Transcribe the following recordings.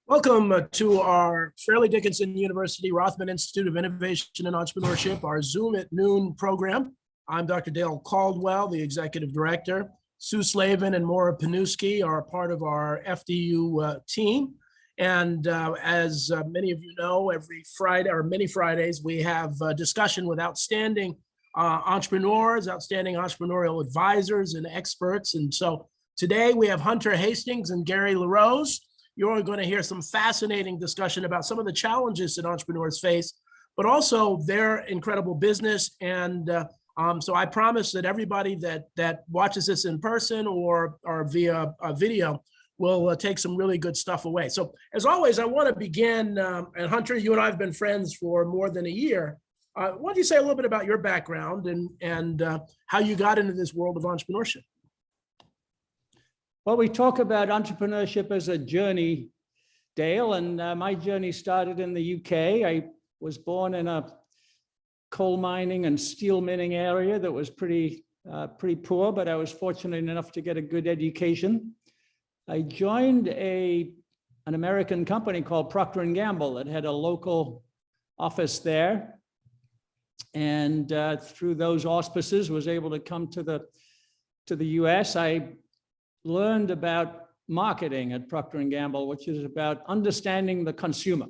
Welcome to our Fairleigh Dickinson University Rothman Institute of Innovation and Entrepreneurship, our Zoom at Noon program. I'm Dr. Dale Caldwell, the Executive Director. Sue Slavin and Maura Panuski are part of our FDU team. And as many of you know, every Friday or many Fridays, we have a discussion with outstanding entrepreneurs, outstanding entrepreneurial advisors and experts. And so today we have Hunter Hastings and Gary LaRose. You're going to hear some fascinating discussion about some of the challenges that entrepreneurs face, but also their incredible business. And so I promise that everybody that watches this in person or via video will take some really good stuff away. So as always, I want to begin, and Hunter, you and I have been friends for more than a year. Why don't you say a little bit about your background and how you got into this world of entrepreneurship? Well, we talk about entrepreneurship as a journey, Dale, and my journey started in the UK. I was born in a coal mining and steel mining area that was pretty poor, but I was fortunate enough to get a good education. I joined an American company called Procter & Gamble that had a local office there, and through those auspices was able to come to the US. I learned about marketing at Procter & Gamble, which is about understanding the consumer.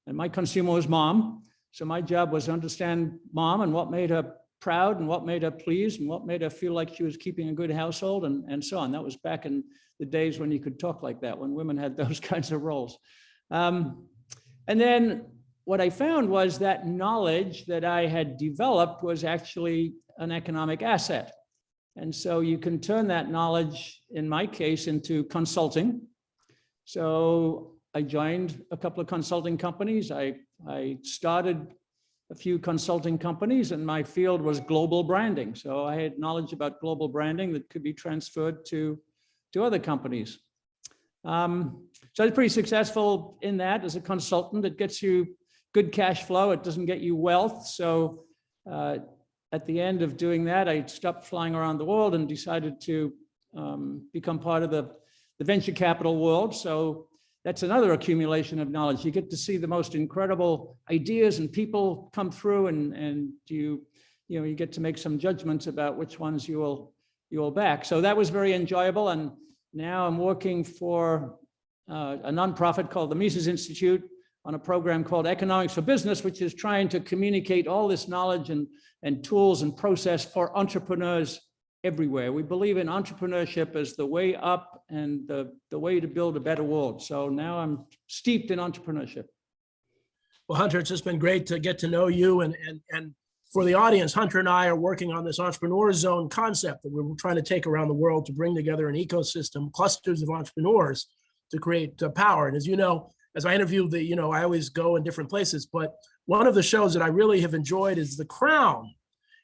And my consumer was mom. So my job was to understand mom and what made her proud and what made her pleased and what made her feel like she was keeping a good household and so on. That was back in the days when you could talk like that, when women had those kinds of roles. And then what I found was that knowledge that I had developed was actually an economic asset. And so you can turn that knowledge, in my case, into consulting. So I joined a couple of consulting companies. I started a few consulting companies, and my field was global branding. So I had knowledge about global branding that could be transferred to other companies. So I was pretty successful in that as a consultant. It gets you good cash flow. It doesn't get you wealth. So at the end of doing that, I stopped flying around the world and decided to become part of the venture capital world. So that's another accumulation of knowledge. You get to see the most incredible ideas and people come through, and you get to make some judgments about which ones you will back. So that was very enjoyable. And now I'm working for a nonprofit called the Mises Institute on a program called Economics for Business, which is trying to communicate all this knowledge and tools and process for entrepreneurs everywhere. We believe in entrepreneurship as the way up and the way to build a better world. So now I'm steeped in entrepreneurship. Well, Hunter, it's just been great to get to know you. And for the audience, Hunter and I are working on this entrepreneur zone concept that we're trying to take around the world to bring together an ecosystem, clusters of entrepreneurs to create power. And as you know, as I interview I always go in different places, but one of the shows that I really have enjoyed is The Crown.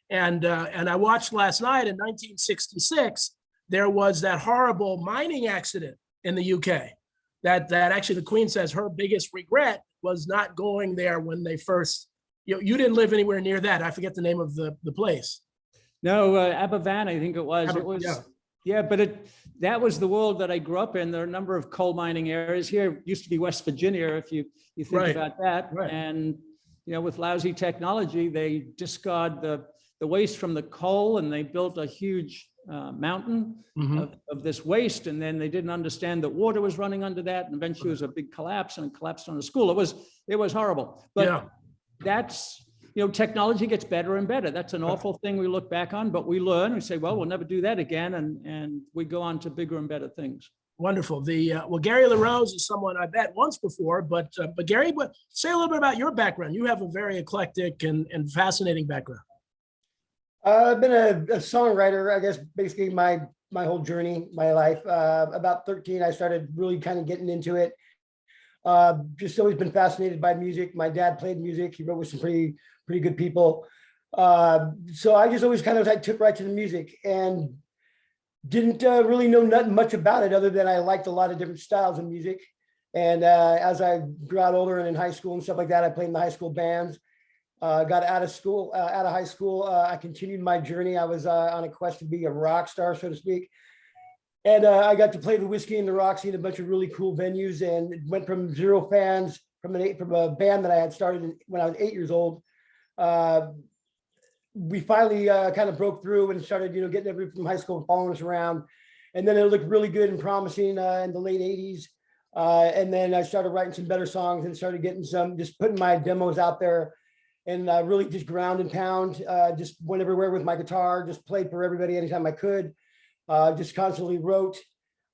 And I watched last night in 1966, there was that horrible mining accident in the UK that actually the Queen says her biggest regret was not going there when they first, you didn't live anywhere near that. I forget the name of the place. No, Aberfan, I think it was. Yeah, but that was the world that I grew up in. There are a number of coal mining areas here. It used to be West Virginia, if you think about that. Right. And with lousy technology, they discard the waste from the coal, and they built a huge mountain of this waste. And then they didn't understand that water was running under that, and eventually it was a big collapse, and it collapsed on the school. It was horrible. But that's technology gets better and better. That's an awful thing we look back on, but we learn. We say, well, we'll never do that again, and we go on to bigger and better things. Wonderful. Well, Gary LaRose is someone I met once before, but Gary, say a little bit about your background. You have a very eclectic and fascinating background. I've been a songwriter, I guess, basically my whole journey, my life. About 13, I started really kind of getting into it. Just always been fascinated by music. My dad played music. He wrote with some pretty good people. So I just always I took right to the music and didn't really know nothing much about it other than I liked a lot of different styles of music. And as I grew out older and in high school and stuff like that, I played in the high school bands. Got out of high school, I continued my journey. I was on a quest to be a rock star, so to speak. And I got to play the Whiskey and the Roxy in a bunch of really cool venues, and it went from 0 fans from a band that I had started when I was 8 years old. We finally kind of broke through and started, getting everybody from high school following us around. And then it looked really good and promising in the late 80s. And then I started writing some better songs and started getting just putting my demos out there, and really just ground and pound, just went everywhere with my guitar, just played for everybody anytime I could, just constantly wrote.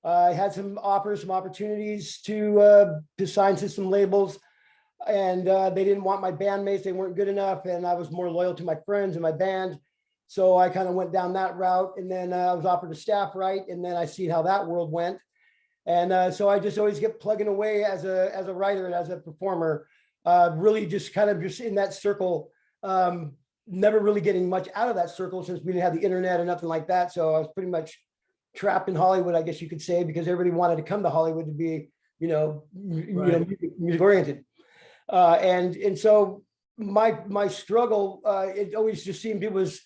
I had some offers, some opportunities to sign to some labels, and they didn't want my bandmates. They weren't good enough, and I was more loyal to my friends and my band. So I kind of went down that route, and then I was offered a staff write, and then I see how that world went. And so I just always get plugging away as a writer and as a performer, really just kind of just in that circle, never really getting much out of that circle since we didn't have the internet or nothing like that. So I was pretty much trapped in Hollywood, I guess you could say, because everybody wanted to come to Hollywood to be, music oriented. And so my struggle, it always just seemed it was,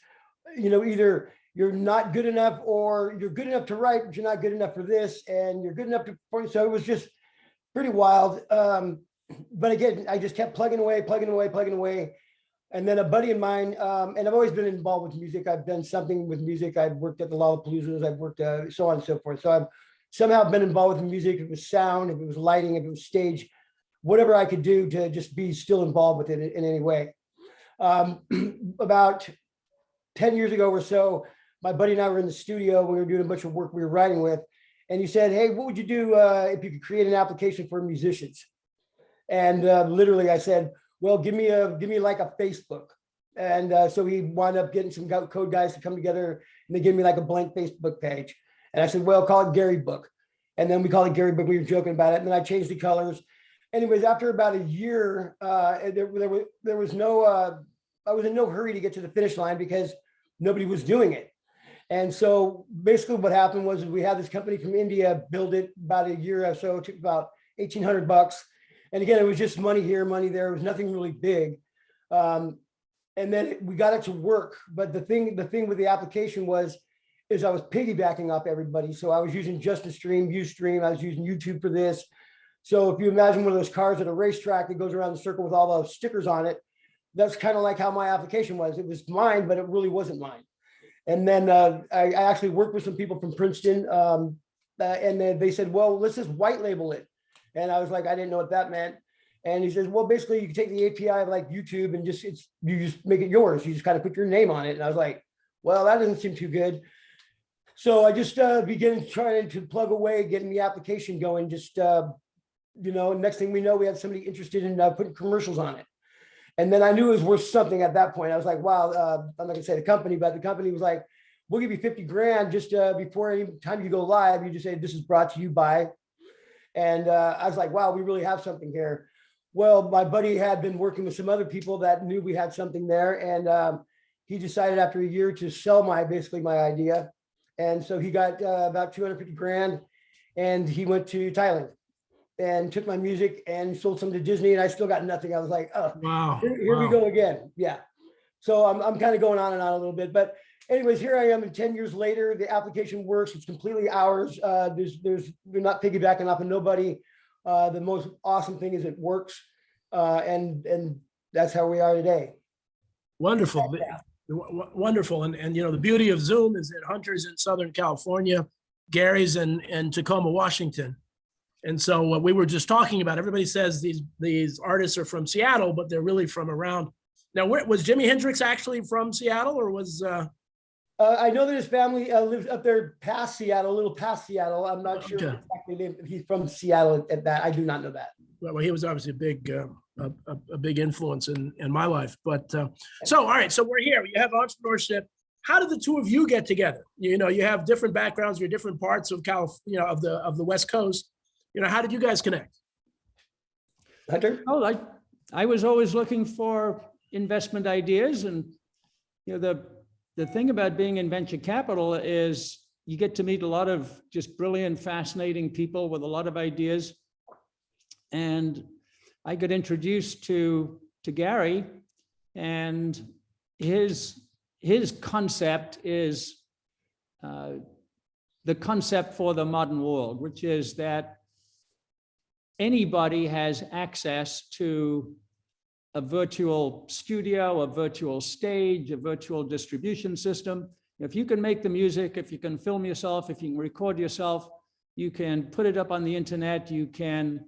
either you're not good enough, or you're good enough to write, but you're not good enough for this, and you're good enough to perform. So it was just pretty wild. But again, I just kept plugging away. And then a buddy of mine, and I've always been involved with music. I've done something with music. I've worked at the Lollapaloozas. I've worked so on and so forth. So I've somehow been involved with music. If it was sound, if it was lighting, if it was stage, whatever I could do to just be still involved with it in any way. About 10 years ago or so, my buddy and I were in the studio. We were doing a bunch of work we were writing with. And he said, "Hey, what would you do if you could create an application for musicians?" And literally I said, "Well, give me like a Facebook." And so we wound up getting some code guys to come together, and they gave me like a blank Facebook page. And I said, "Well, call it Gary Book." And then we called it Gary Book. We were joking about it. And then I changed the colors. Anyways, after about a year, there was no, I was in no hurry to get to the finish line because nobody was doing it. And so basically what happened was we had this company from India build it about a year or so. It took about $1,800. And again, it was just money here, money there. It was nothing really big. And then we got it to work. But the thing with the application is I was piggybacking off everybody. So I was using JustAstream, Ustream. I was using YouTube for this. So if you imagine one of those cars at a racetrack that goes around the circle with all those stickers on it, that's kind of like how my application was. It was mine, but it really wasn't mine. And then I actually worked with some people from Princeton, and then they said, "Well, let's just white label it." And I was like, I didn't know what that meant. And he says, "Well, basically you can take the API of like YouTube and you just make it yours. You just kind of put your name on it." And I was like, well, that doesn't seem too good. So I just began trying to plug away, getting the application going. Just, next thing we know, we had somebody interested in putting commercials on it. And then I knew it was worth something at that point. I was like, wow, I'm not gonna say the company, but the company was like, "We'll give you 50 grand just before any time you go live. You just say, 'This is brought to you by.'" And I was like, wow, we really have something here. Well, my buddy had been working with some other people that knew we had something there. And he decided after a year to sell basically my idea. And so he got about 250 grand, and he went to Thailand and took my music and sold some to Disney, and I still got nothing. I was like, oh, Wow. here we go again. Yeah. So I'm kind of going on and on a little bit, but anyways, here I am, and 10 years later, the application works. It's completely ours. We're not piggybacking off of nobody. The most awesome thing is it works. And that's how we are today. Wonderful. Wonderful. And the beauty of Zoom is that Hunter's in Southern California, Gary's in Tacoma, Washington. And so what we were just talking about, everybody says these artists are from Seattle, but they're really from around. Now, was Jimi Hendrix actually from Seattle, or was? I know that his family lives up there past Seattle, a little past Seattle. I'm not sure exactly if he's from Seattle at that. I do not know that. Well, he was obviously a big influence in my life. But so, all right, so we're here. You have entrepreneurship. How did the two of you get together? You have different backgrounds. You're different parts of California, of the West Coast. How did you guys connect? Hunter? Oh, I was always looking for investment ideas, and the thing about being in venture capital is you get to meet a lot of just brilliant, fascinating people with a lot of ideas. And I got introduced to Gary, and his concept is the the concept for the modern world, which is that anybody has access to a virtual studio, a virtual stage, a virtual distribution system. If you can make the music, if you can film yourself, if you can record yourself, you can put it up on the internet, you can,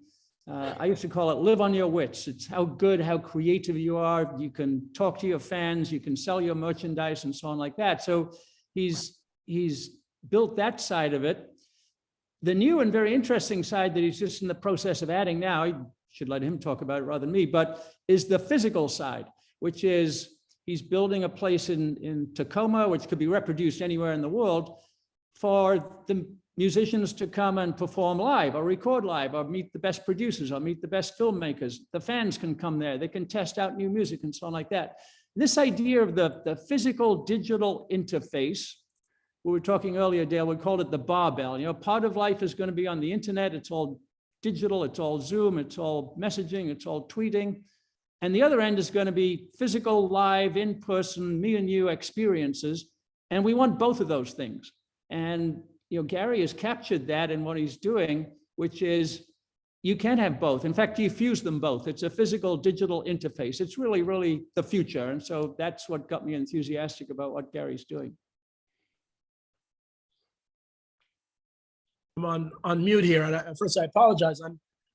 I used to call it live on your wits. It's how good, how creative you are. You can talk to your fans, you can sell your merchandise and so on like that. So he's built that side of it. The new and very interesting side that he's just in the process of adding now, I should let him talk about it rather than me, but is the physical side, which is he's building a place in Tacoma, which could be reproduced anywhere in the world, for the musicians to come and perform live or record live or meet the best producers or meet the best filmmakers. The fans can come there, they can test out new music and so on like that. This idea of the physical digital interface, we were talking earlier, Dale, we called it the barbell. You know, part of life is going to be on the internet. It's all digital, it's all Zoom, it's all messaging, it's all tweeting. And the other end is going to be physical, live, in-person, me and you experiences. And we want both of those things. And, you know, Gary has captured that in what he's doing, which is you can have both. In fact, you fuse them both. It's a physical digital interface. It's really, really the future. And so that's what got me enthusiastic about what Gary's doing. I'm on mute here. And first, I apologize.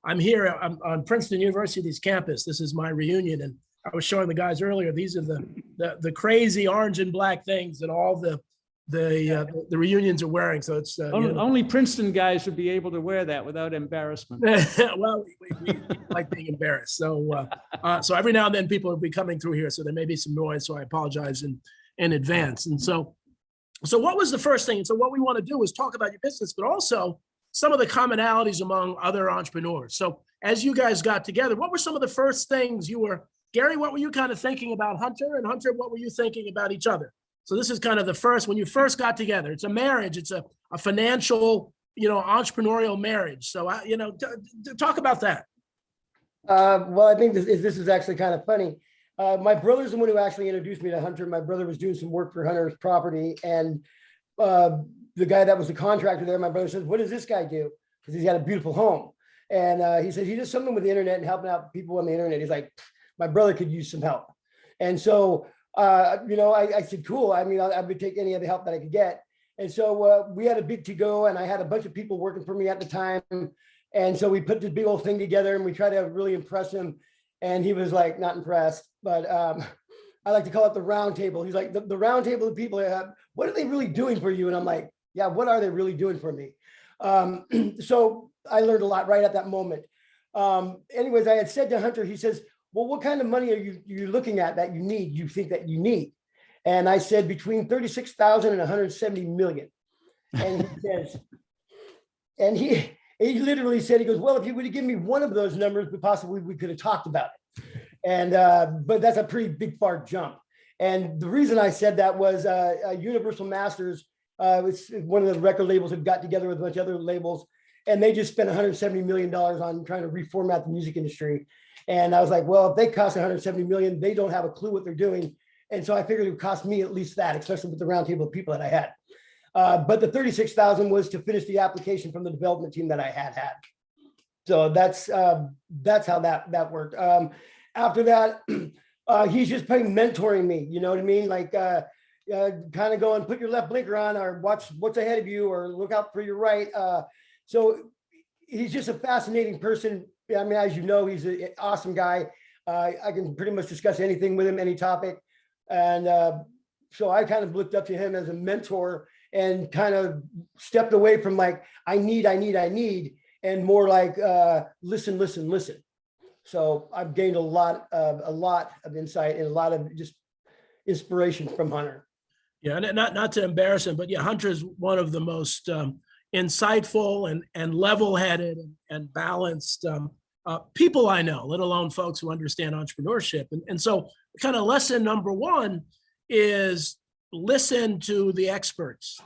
I'm here on Princeton University's campus. This is my reunion. And I was showing the guys earlier, these are the crazy orange and black things that all the reunions are wearing. So it's only Princeton guys would be able to wear that without embarrassment. Well, we like being embarrassed. So so every now and then people will be coming through here. So there may be some noise. So I apologize in advance. And so what was the first thing? And so what we want to do is talk about your business, but also some of the commonalities among other entrepreneurs. So as you guys got together, what were some of the first things Gary, what were you kind of thinking about Hunter? And Hunter, what were you thinking about each other? So this is kind of the first, when you first got together. It's a marriage. It's a financial, entrepreneurial marriage. So, talk about that. Well, I think this is actually kind of funny. My brother's the one who actually introduced me to Hunter. My brother was doing some work for Hunter's property, and the guy that was the contractor there, my brother says, "What does this guy do?" Because he's got a beautiful home, and he says he does something with the internet and helping out people on the internet. He's like, my brother could use some help, and so I said, "Cool. I mean, I would take any of the help that I could get." And so we had a big to-go, and I had a bunch of people working for me at the time, and so we put this big old thing together, and we tried to really impress him. And he was like, not impressed, but I like to call it the round table. He's like, the round table of people, what are they really doing for you? And I'm like, yeah, what are they really doing for me? So I learned a lot right at that moment. Anyways, I had said to Hunter, he says, well, what kind of money are you looking at that you think that you need? And I said, between 36,000 and 170 million. And he says, and he literally said, he goes, well, if you would have given me one of those numbers, but possibly we could have talked about it. And, but that's a pretty big far jump. And the reason I said that was Universal Masters, it's one of the record labels that got together with a bunch of other labels, and they just spent $170 million on trying to reformat the music industry. And I was like, well, if they cost $170 million, they don't have a clue what they're doing. And so I figured it would cost me at least that, especially with the round table of people that I had. But the 36,000 was to finish the application from the development team that I had. So that's how that worked. After that, he's just mentoring me. You know what I mean? Like kind of going, put your left blinker on, or watch what's ahead of you, or look out for your right. So he's just a fascinating person. I mean, as you know, he's an awesome guy. I can pretty much discuss anything with him, any topic. And so I kind of looked up to him as a mentor, and kind of stepped away from like, I need, and more like, listen. So I've gained a lot of insight and a lot of just inspiration from Hunter. Yeah, and not to embarrass him, but yeah, Hunter's one of the most insightful and level-headed and balanced people I know, let alone folks who understand entrepreneurship. And so kind of lesson number one is listen to the experts.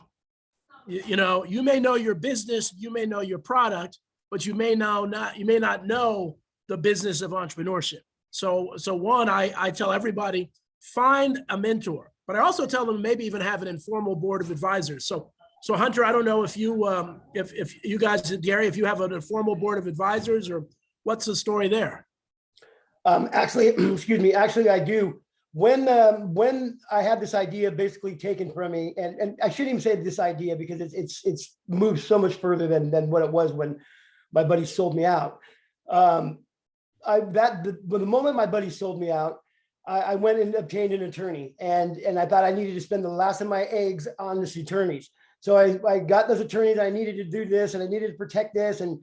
You may know your business, you may know your product, but you may not know the business of entrepreneurship. So one, I tell everybody, find a mentor, but I also tell them maybe even have an informal board of advisors. So So Hunter, I don't know if you guys, Gary, if you have a formal board of advisors, or what's the story there? Actually, excuse me, actually I do. When I had this idea basically taken from me, and I shouldn't even say this idea because it's moved so much further than what it was when my buddy sold me out. The moment my buddy sold me out, I went and obtained an attorney, and I thought I needed to spend the last of my eggs on this attorneys. So I got those attorneys. I needed to do this, and I needed to protect this, and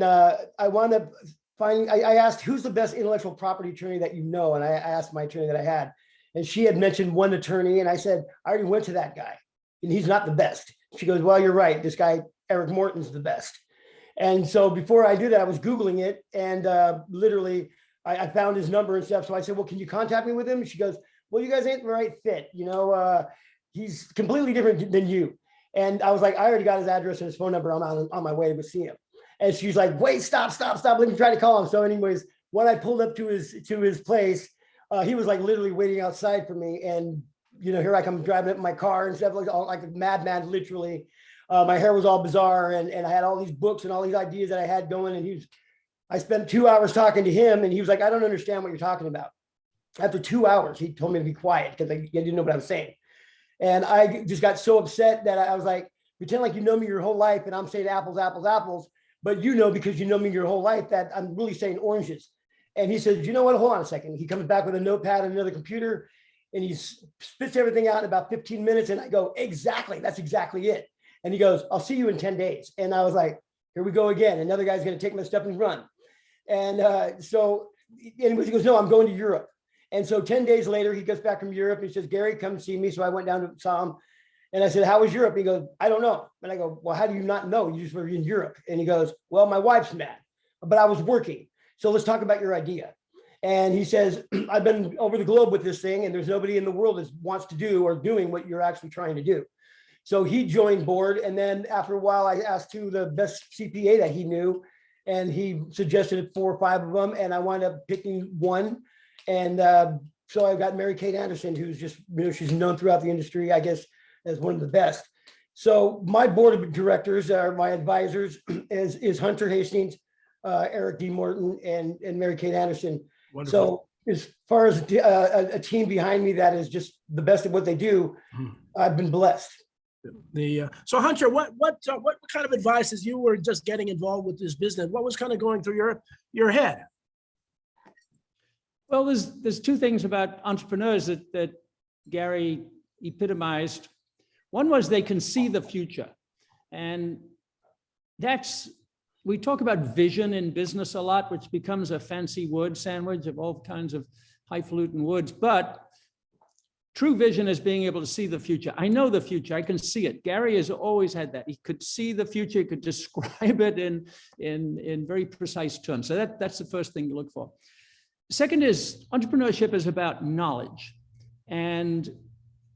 I wound up finding. I asked, who's the best intellectual property attorney that you know, and I asked my attorney that I had, and she had mentioned one attorney, and I said, I already went to that guy, and he's not the best. She goes, well, you're right. This guy, Eric Morton's the best. And so before I do that, I was Googling it, and literally I found his number and stuff. So I said, well, can you contact me with him? She goes, well, you guys ain't the right fit. You know, he's completely different than you. And I was like, I already got his address and his phone number. I'm on my way to see him. And she's like, wait, stop. Let me try to call him. So anyways, when I pulled up to his place, he was like literally waiting outside for me. And, you know, here I come driving up in my car and stuff, like a madman, literally. My hair was all bizarre, and I had all these books and all these ideas that I had going. And I spent 2 hours talking to him, and he was like, I don't understand what you're talking about. After 2 hours, he told me to be quiet because I didn't know what I was saying. And I just got so upset that I was like, pretend like you know me your whole life, and I'm saying apples, apples, apples, but you know, because you know me your whole life, that I'm really saying oranges. And he says, you know what, hold on a second. He comes back with a notepad and another computer, and he spits everything out in about 15 minutes. And I go, exactly, that's exactly it. And he goes, I'll see you in 10 days. And I was like, here we go again. Another guy's going to take my stuff and run. And so anyways, he goes, no, I'm going to Europe. And so 10 days later, he gets back from Europe and he says, Gary, come see me. So I went down to saw him, and I said, how was Europe? He goes, I don't know. And I go, well, how do you not know? You just were in Europe. And he goes, well, my wife's mad, but I was working. So let's talk about your idea. And he says, I've been over the globe with this thing, and there's nobody in the world that wants to do or doing what you're actually trying to do. So he joined board. And then after a while, I asked who the best CPA that he knew, and he suggested 4 or 5 of them. And I wound up picking one. And so I've got Mary Kate Anderson, who's just, you know, she's known throughout the industry, I guess, as one of the best. So my board of directors are my advisors is Hunter Hastings, Eric D. Morton, and Mary Kate Anderson. Wonderful. So as far as a team behind me that is just the best at what they do, I've been blessed. So Hunter, what kind of advice, as you were just getting involved with this business, what was kind of going through your head? Well, there's 2 things about entrepreneurs that Gary epitomized. One was they can see the future. And we talk about vision in business a lot, which becomes a fancy word sandwich of all kinds of highfalutin words. But true vision is being able to see the future. I know the future, I can see it. Gary has always had that. He could see the future, he could describe it in very precise terms. So that's the first thing to look for. Second is entrepreneurship is about knowledge. And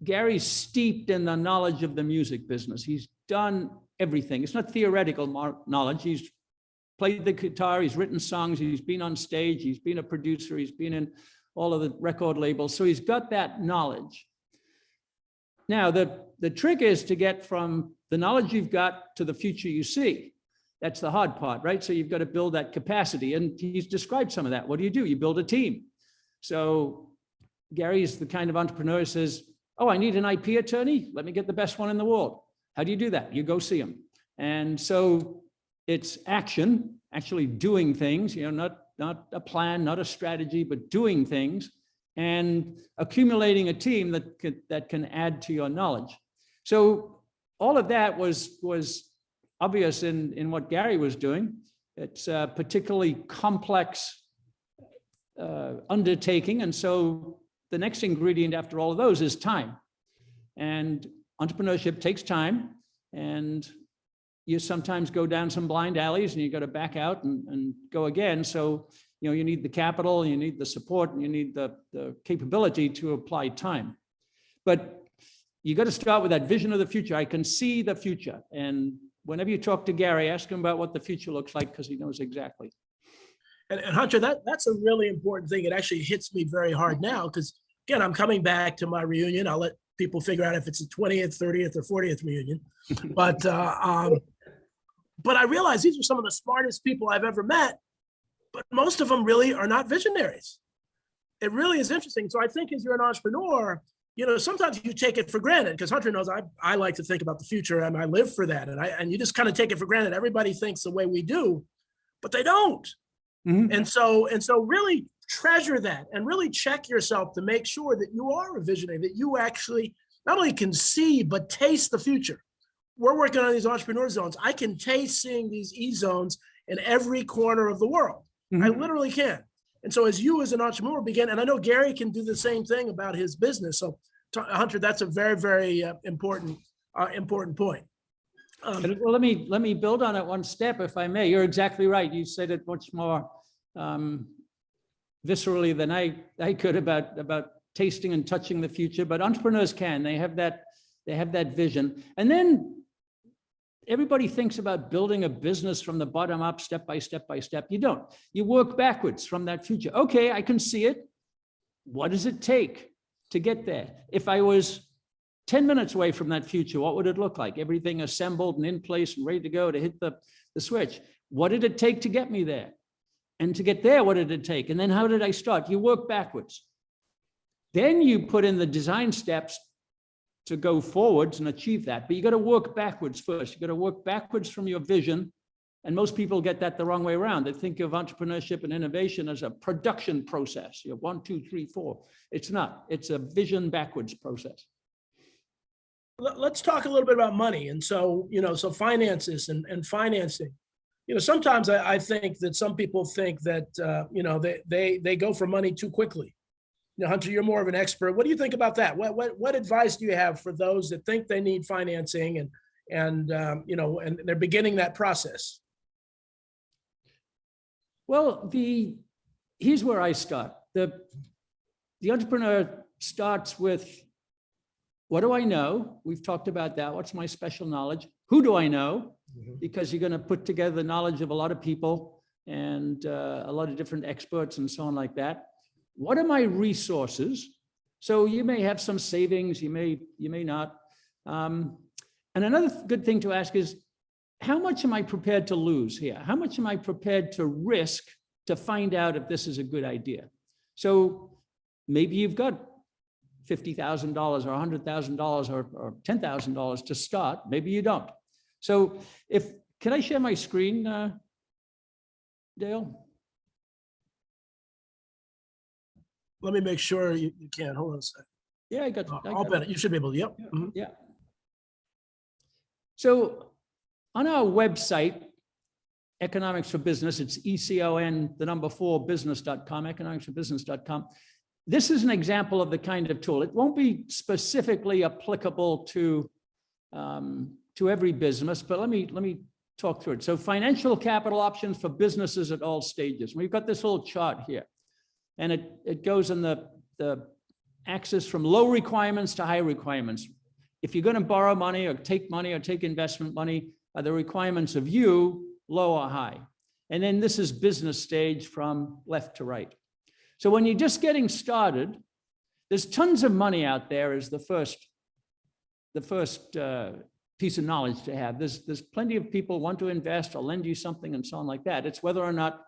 Gary's steeped in the knowledge of the music business. He's done everything. It's not theoretical knowledge. He's played the guitar, he's written songs, he's been on stage, he's been a producer, he's been in all of the record labels. So he's got that knowledge. Now, the trick is to get from the knowledge you've got to the future you see. That's the hard part, right? So you've got to build that capacity. And he's described some of that. What do? You build a team. So Gary's the kind of entrepreneur who says, oh, I need an IP attorney. Let me get the best one in the world. How do you do that? You go see him. And so it's action, actually doing things, you know, not a plan, not a strategy, but doing things and accumulating a team that can add to your knowledge. So all of that was obvious in what Gary was doing. It's a particularly complex undertaking. And so the next ingredient after all of those is time. And entrepreneurship takes time. And you sometimes go down some blind alleys and you got to back out and go again. So, you know, you need the capital, you need the support, and you need the capability to apply time. But you got to start with that vision of the future. I can see the future. And whenever you talk to Gary, ask him about what the future looks like, because he knows exactly. And Hunter, that's a really important thing. It actually hits me very hard now because, again, I'm coming back to my reunion. I'll let people figure out if it's the 20th, 30th, or 40th reunion. But I realize these are some of the smartest people I've ever met, but most of them really are not visionaries. It really is interesting. So I think as you're an entrepreneur, sometimes you take it for granted, because Hunter knows I like to think about the future and I live for that. And you just kind of take it for granted. Everybody thinks the way we do, but they don't. Mhm. And so really treasure that and really check yourself to make sure that you are a visionary, that you actually not only can see, but taste the future. We're working on these entrepreneur zones. I can taste seeing these E-zones in every corner of the world. I Mhm. literally can. And so as you as an entrepreneur begin, and I know Gary can do the same thing about his business. So Hunter, that's a very, very important point. Well, let me build on it one step, if I may. You're exactly right. You said it much more viscerally than I could about tasting and touching the future. But entrepreneurs can. They have that vision. And then everybody thinks about building a business from the bottom up, step by step by step. You don't. You work backwards from that future. Okay, I can see it. What does it take to get there? If I was 10 minutes away from that future, what would it look like? Everything assembled and in place and ready to go to hit the switch. What did it take to get me there? And to get there, what did it take? And then how did I start? You work backwards. Then you put in the design steps to go forwards and achieve that. But you got to work backwards first. You got to work backwards from your vision. And most people get that the wrong way around. They think of entrepreneurship and innovation as a production process. You have 1, 2, 3, 4. It's not. It's a vision backwards process. Let's talk a little bit about money. And so, so finances and financing. Sometimes I think that some people think that, they go for money too quickly. Hunter, you're more of an expert. What do you think about that? What advice do you have for those that think they need financing and they're beginning that process? Well, here's where I start. The entrepreneur starts with, what do I know? We've talked about that. What's my special knowledge? Who do I know? Because you're going to put together the knowledge of a lot of people and a lot of different experts and so on like that. What are my resources? So you may have some savings, you may not. And another good thing to ask is, how much am I prepared to lose here? How much am I prepared to risk to find out if this is a good idea? So maybe you've got $50,000 or $100,000 or $10,000 to start. Maybe you don't. So can I share my screen, Dale? Let me make sure you can. Hold on a second. Yeah, I got I'll bet it. You should be able to. Yep. Mhm. Yeah. So on our website, Economics for Business, it's ECON4business.com, economicsforbusiness.com. This is an example of the kind of tool. It won't be specifically applicable to every business, but let me talk through it. So financial capital options for businesses at all stages. We've got this little chart here, and it goes in the axis from low requirements to high requirements. If you're going to borrow money or take investment money, are the requirements of you low or high? And then this is business stage from left to right. So when you're just getting started, there's tons of money out there is the first piece of knowledge to have. There's plenty of people want to invest or lend you something and so on like that. It's whether or not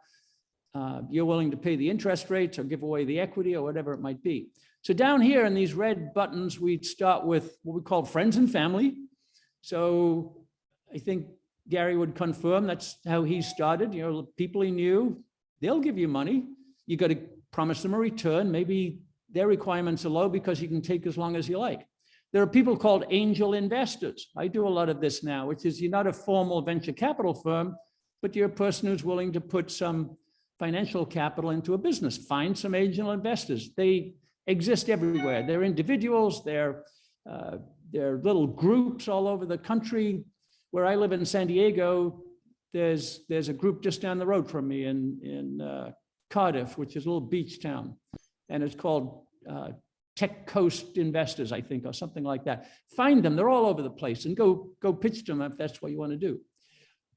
you're willing to pay the interest rates or give away the equity or whatever it might be. So down here in these red buttons, we start with what we call friends and family. So I think Gary would confirm that's how he started. People he knew, they'll give you money. You got to promise them a return. Maybe their requirements are low because you can take as long as you like. There are people called angel investors. I do a lot of this now, which is you're not a formal venture capital firm, but you're a person who's willing to put some financial capital into a business. Find some angel investors. They exist everywhere. They're individuals. They're little groups all over the country. Where I live in San Diego, there's a group just down the road from me in Cardiff, which is a little beach town, and it's called Tech Coast Investors, I think, or something like that. Find them; they're all over the place, and go pitch them if that's what you want to do.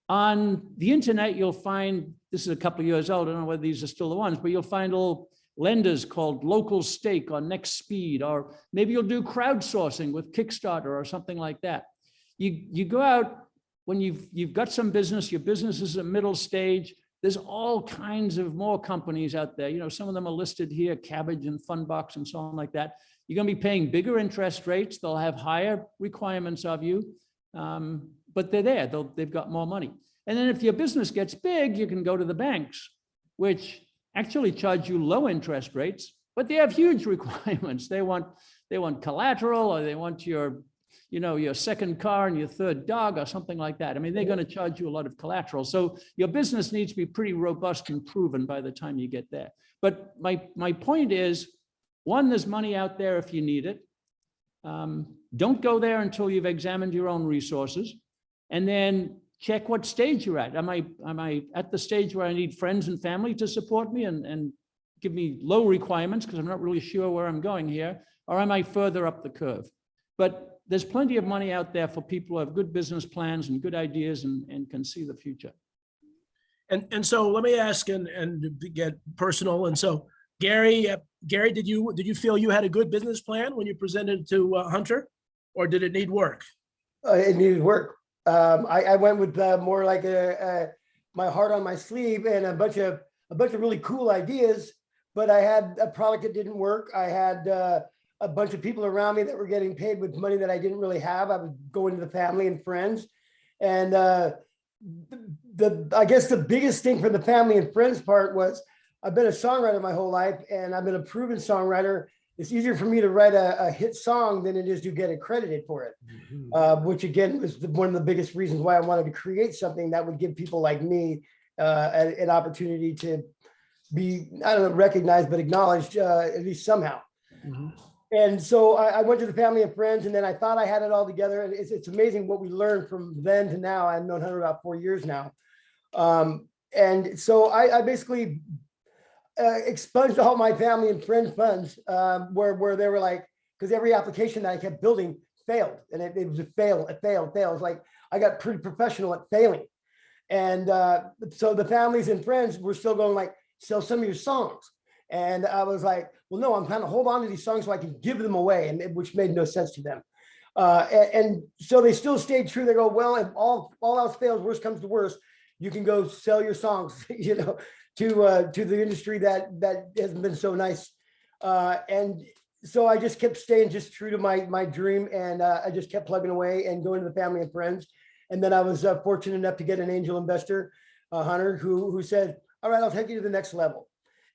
On the internet, you'll find, this is a couple of years old, I don't know whether these are still the ones, but you'll find little lenders called Local Stake or Next Speed, or maybe you'll do crowdsourcing with Kickstarter or something like that. You go out when you've got some business, your business is a middle stage. There's all kinds of more companies out there. You know, some of them are listed here, Cabbage and Funbox and so on like that. You're going to be paying bigger interest rates. They'll have higher requirements of you, but they're there. They've got more money. And then if your business gets big, you can go to the banks, which actually charge you low interest rates, but they have huge requirements. They want collateral, or they want your second car and your third dog or something like that. I mean, they're going to charge you a lot of collateral. So your business needs to be pretty robust and proven by the time you get there. But my point is, one, there's money out there if you need it. Don't go there until you've examined your own resources, and then check what stage you're at. Am I at the stage where I need friends and family to support me and give me low requirements because I'm not really sure where I'm going here, or am I further up the curve? But there's plenty of money out there for people who have good business plans and good ideas and can see the future. And so let me ask and get personal. And so Gary, did you feel you had a good business plan when you presented it to Hunter, or did it need work? It needed work. I went with more like my heart on my sleeve and a bunch of really cool ideas, but I had a product that didn't work. I had a bunch of people around me that were getting paid with money that I didn't really have. I was going to the family and friends, and I guess the biggest thing for the family and friends part was I've been a songwriter my whole life, and I've been a proven songwriter. It's easier for me to write a hit song than it is to get accredited for it, which again was one of the biggest reasons why I wanted to create something that would give people like me an opportunity to be, I don't know, recognized, but acknowledged at least somehow. Mm-hmm. And so I went to the family and friends, and then I thought I had it all together. And it's amazing what we learned from then to now. I've known Hunter about 4 years now. And so I basically expunged all my family and friend funds where they were like, because every application that I kept building failed, and it was a fail. It was like I got pretty professional at failing. And so the families and friends were still going like, sell some of your songs. And I was like, well, no, I'm kind of hold on to these songs so I can give them away, and which made no sense to them. And so they still stayed true. They go, well, if all else fails, worst comes to worst, you can go sell your songs, you know, to the industry that hasn't been so nice. And so I just kept staying just true to my dream, and I just kept plugging away and going to the family and friends. And then I was fortunate enough to get an angel investor, Hunter, who said, all right, I'll take you to the next level.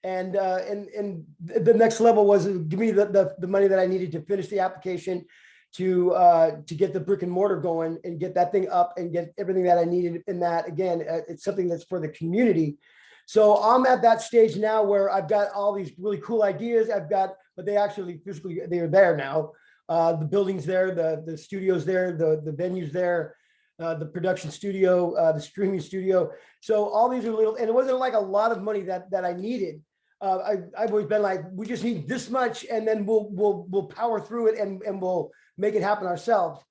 And the next level was give me the money that I needed to finish the application, to get the brick and mortar going and get that thing up and get everything that I needed in that. Again, it's something that's for the community. So I'm at that stage now where I've got all these really cool ideas. But they actually physically, they're there now. The building's there, the studio's there, the venue's there, the production studio, the streaming studio. So all these are little, and it wasn't like a lot of money that I needed. I've always been like, we just need this much, and then we'll power through it, and we'll make it happen ourselves.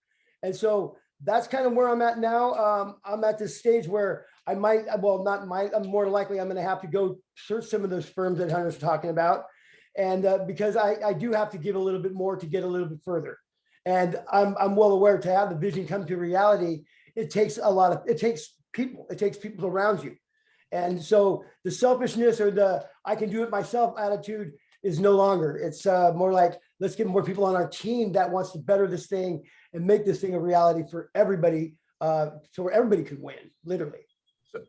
And so that's kind of where I'm at now. I'm at this stage where I'm more likely I'm going to have to go search some of those firms that Hunter's talking about. And because I do have to give a little bit more to get a little bit further. And I'm well aware to have the vision come to reality, it takes people around you. And so the selfishness or the I can do it myself attitude is no longer. It's more like, let's get more people on our team that wants to better this thing and make this thing a reality for everybody, so everybody can win, literally.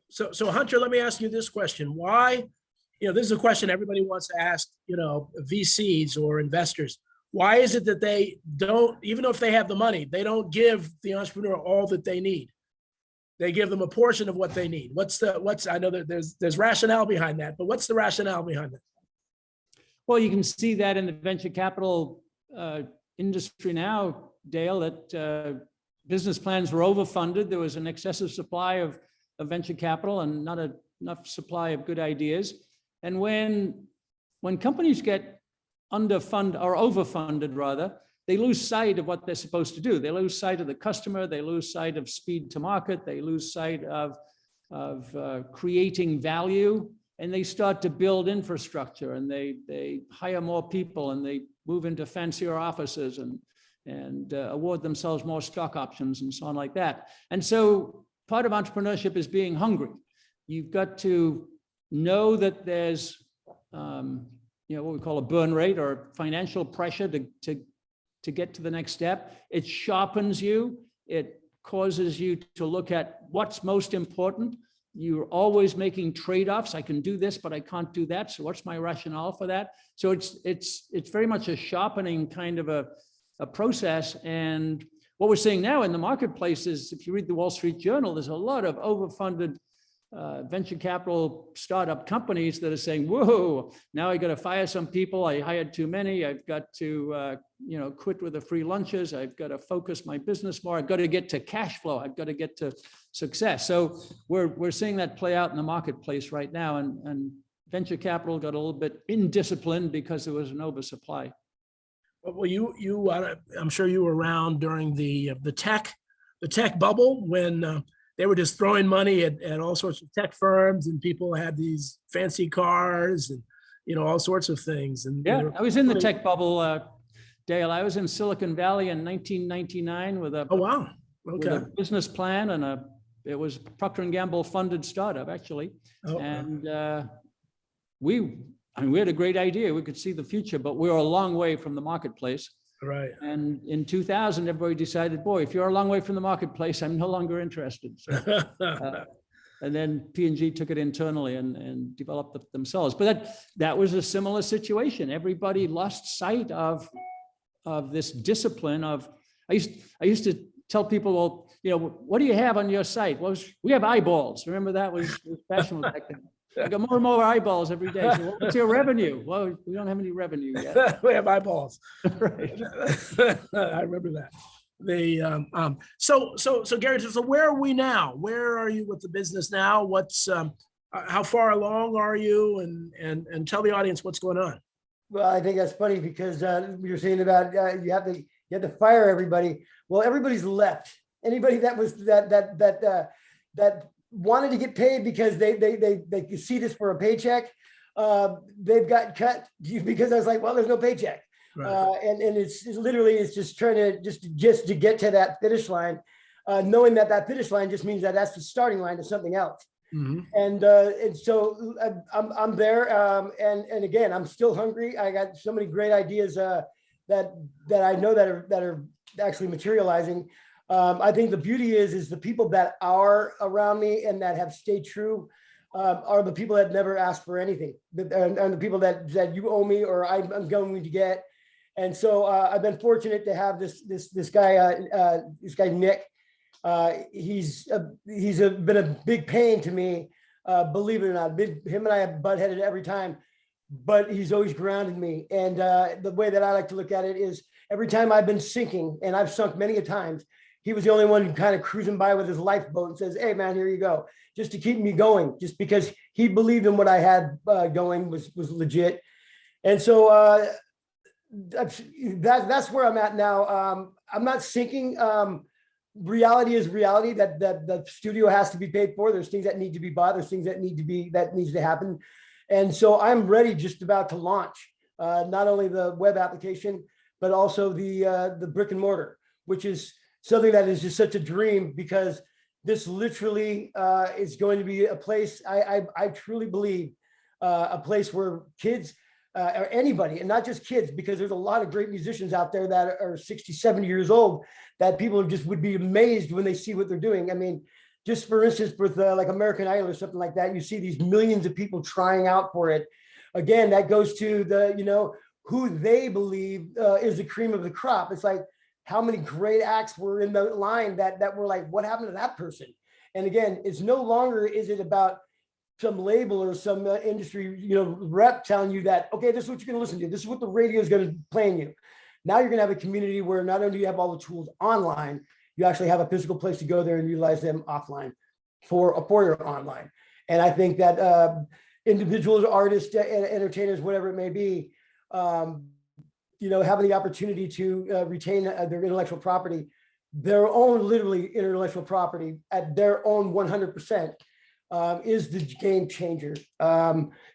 So Hunter, let me ask you this question. Why, this is a question everybody wants to ask, VCs or investors. Why is it that they don't, even if they have the money, they don't give the entrepreneur all that they need? They give them a portion of what they need. I know that there's rationale behind that, but what's the rationale behind that? Well, you can see that in the venture capital industry now, Dale, that business plans were overfunded. There was an excessive supply of venture capital and not enough supply of good ideas. And when companies get underfunded or overfunded rather, they lose sight of what they're supposed to do. They lose sight of the customer. They lose sight of speed to market. They lose sight of creating value. and they start to build infrastructure, and they hire more people, and they move into fancier offices, and award themselves more stock options and so on like that. And so part of entrepreneurship is being hungry. You've got to know that there's what we call a burn rate or financial pressure to get to the next step. It sharpens you. It causes you to look at what's most important. You're always making trade-offs. I can do this, but I can't do that. So what's my rationale for that? So it's very much a sharpening kind of a process. And what we're seeing now in the marketplace is, if you read the Wall Street Journal, there's a lot of overfunded venture capital startup companies that are saying, whoa, now I got to fire some people. I hired too many. I've got to, quit with the free lunches. I've got to focus my business more. I've got to get to cash flow. I've got to get to success. So we're seeing that play out in the marketplace right now. And venture capital got a little bit indisciplined because there was an oversupply. Well, I'm sure you were around during the tech bubble when they were just throwing money at all sorts of tech firms, and people had these fancy cars and, all sorts of things. And yeah, I was in the tech bubble, Dale. I was in Silicon Valley in 1999 with a, oh, wow. Okay. with a business plan, and it was Procter & Gamble funded startup, actually. Oh, and we had a great idea. We could see the future, but we were a long way from the marketplace. right. And in 2000, everybody decided, boy, if you're a long way from the marketplace, I'm no longer interested. So, and then P&G took it internally and developed it themselves. But that was a similar situation. Everybody lost sight of this discipline of, I used to tell people, well, what do you have on your site? Well, we have eyeballs. Remember that was fashionable back then. I got more and more eyeballs every day. So what's your revenue? Well, we don't have any revenue yet. We have eyeballs. Right. I remember that. So Gary, so where are we now? Where are you with the business now? What's how far along are you? And tell the audience what's going on. Well, I think that's funny because you're saying about you have to fire everybody. Well, everybody's left. Anybody that was that wanted to get paid because they could see this for a paycheck, they've got cut because I was like, well, there's no paycheck. Right. And it's literally, it's just trying to just to get to that finish line, knowing that finish line just means that's the starting line to something else. Mm-hmm. And so I'm there, and again, I'm still hungry. I got so many great ideas that I know that are actually materializing. I think the beauty is the people that are around me and that have stayed true are the people that never ask for anything, and the people that you owe me or I'm going to get. And so I've been fortunate to have this guy Nick. He's been a big pain to me, believe it or not. Him and I have butt-headed every time, but he's always grounded me. And the way that I like to look at it is every time I've been sinking, and I've sunk many a times, he was the only one kind of cruising by with his lifeboat and says, "Hey man, here you go," just to keep me going, just because he believed in what I had going was legit. And so that's where I'm at now. I'm not sinking. Reality is reality, that the studio has to be paid for. There's things that need to be bought. There's things that needs to happen. And so I'm ready, just about to launch not only the web application, but also the brick and mortar, which is something that is just such a dream, because this literally is going to be a place, I truly believe, a place where kids or anybody, and not just kids, because there's a lot of great musicians out there that are 60, 70 years old that people just would be amazed when they see what they're doing. I mean, just for instance, with like American Idol or something like that, you see these millions of people trying out for it. Again, that goes to the, who they believe is the cream of the crop. It's like, how many great acts were in the line that were like, what happened to that person? And again, it's no longer is it about some label or some industry, rep telling you that, okay, this is what you're going to listen to. This is what the radio is going to play in you. Now you're going to have a community where not only do you have all the tools online, you actually have a physical place to go there and utilize them offline for your online. And I think that individuals, artists, entertainers, whatever it may be, having the opportunity to retain their intellectual property, their own literally intellectual property at their own 100%, is the game changer.